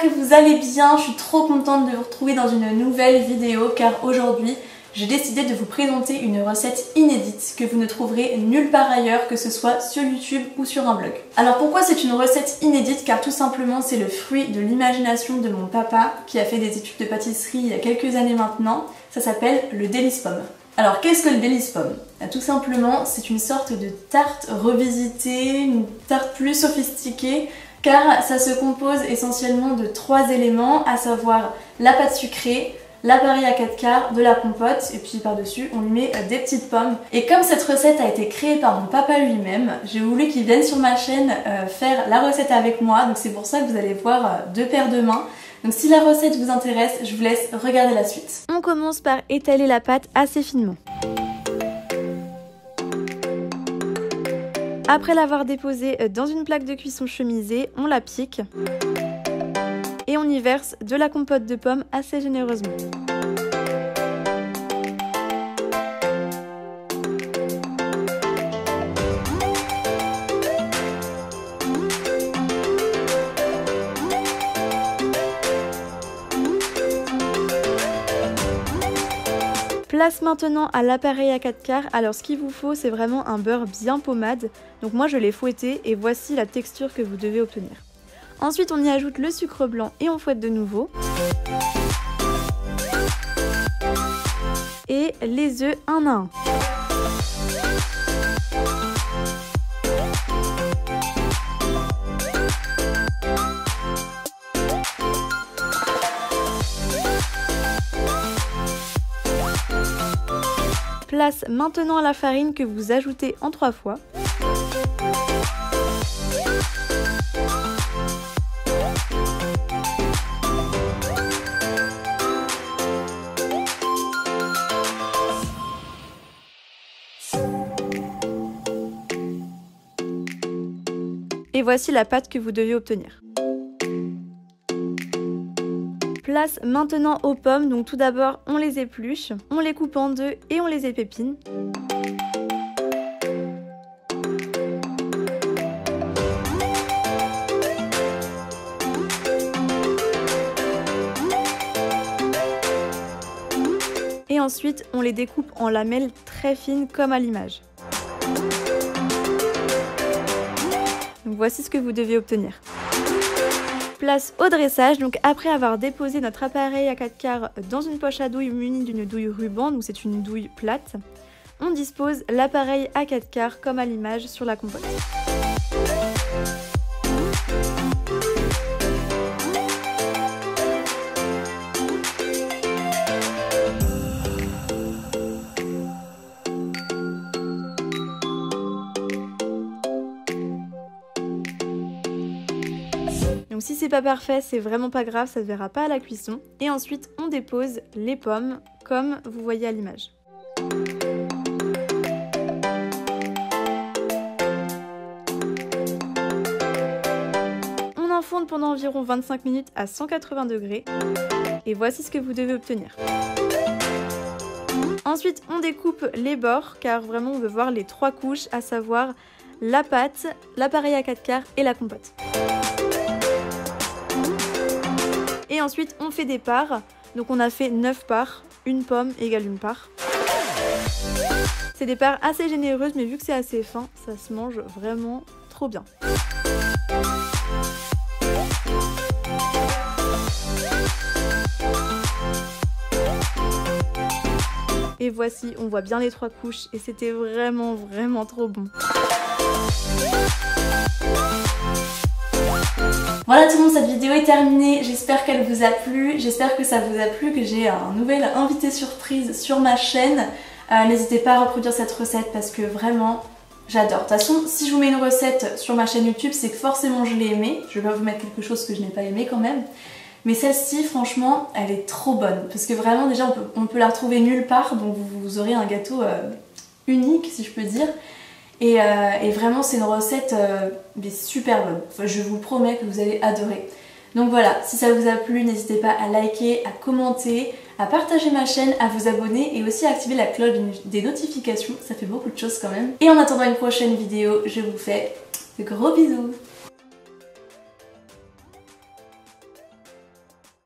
que vous allez bien, je suis trop contente de vous retrouver dans une nouvelle vidéo car aujourd'hui j'ai décidé de vous présenter une recette inédite que vous ne trouverez nulle part ailleurs, que ce soit sur YouTube ou sur un blog. Alors pourquoi c'est une recette inédite? Car tout simplement c'est le fruit de l'imagination de mon papa qui a fait des études de pâtisserie il y a quelques années maintenant. Ça s'appelle le délice pomme. Alors qu'est-ce que le délice pomme? Tout simplement c'est une sorte de tarte revisitée, une tarte plus sophistiquée car ça se compose essentiellement de 3 éléments, à savoir la pâte sucrée, l'appareil à 4 quarts, de la compote et puis par-dessus on lui met des petites pommes. Et comme cette recette a été créée par mon papa lui-même, j'ai voulu qu'il vienne sur ma chaîne faire la recette avec moi, donc c'est pour ça que vous allez voir 2 paires de mains. Donc si la recette vous intéresse, je vous laisse regarder la suite. On commence par étaler la pâte assez finement. Après l'avoir déposée dans une plaque de cuisson chemisée, on la pique et on y verse de la compote de pommes assez généreusement. Place maintenant à l'appareil à 4 quarts. Alors ce qu'il vous faut, c'est vraiment un beurre bien pommade. Donc moi je l'ai fouetté et voici la texture que vous devez obtenir. Ensuite on y ajoute le sucre blanc et on fouette de nouveau. Et les œufs un à un. Place maintenant à la farine que vous ajoutez en 3 fois. Et voici la pâte que vous devez obtenir. Place maintenant aux pommes, donc tout d'abord on les épluche, on les coupe en 2 et on les épépine. Et ensuite on les découpe en lamelles très fines comme à l'image. Donc voici ce que vous devez obtenir. Place au dressage, donc après avoir déposé notre appareil à 4 quarts dans une poche à douille munie d'une douille ruban, donc c'est une douille plate, on dispose l'appareil à 4 quarts comme à l'image sur la compote. Donc si c'est pas parfait, c'est vraiment pas grave, ça ne verra pas à la cuisson. Et ensuite, on dépose les pommes comme vous voyez à l'image. On enfourne pendant environ 25 minutes à 180 degrés. Et voici ce que vous devez obtenir. Ensuite, on découpe les bords, car vraiment on veut voir les 3 couches, à savoir la pâte, l'appareil à 4 quarts et la compote. Et ensuite on fait des parts, donc on a fait 9 parts, une pomme égale une part. C'est des parts assez généreuses mais vu que c'est assez fin, ça se mange vraiment trop bien. Et voici, on voit bien les 3 couches et c'était vraiment trop bon. Voilà tout le monde, cette vidéo est terminée, j'espère qu'elle vous a plu, j'espère que ça vous a plu, que j'ai un nouvel invité surprise sur ma chaîne. N'hésitez pas à reproduire cette recette parce que vraiment j'adore. De toute façon, si je vous mets une recette sur ma chaîne YouTube, c'est que forcément je l'ai aimée. Je vais pas vous mettre quelque chose que je n'ai pas aimé quand même. Mais celle-ci, franchement, elle est trop bonne. Parce que vraiment, déjà, on peut la retrouver nulle part, donc vous aurez un gâteau unique, si je peux dire. Et vraiment c'est une recette super bonne, enfin, je vous promets que vous allez adorer. Donc voilà, si ça vous a plu, n'hésitez pas à liker, à commenter, à partager ma chaîne, à vous abonner et aussi à activer la cloche des notifications, ça fait beaucoup de choses quand même. Et en attendant une prochaine vidéo, je vous fais de gros bisous.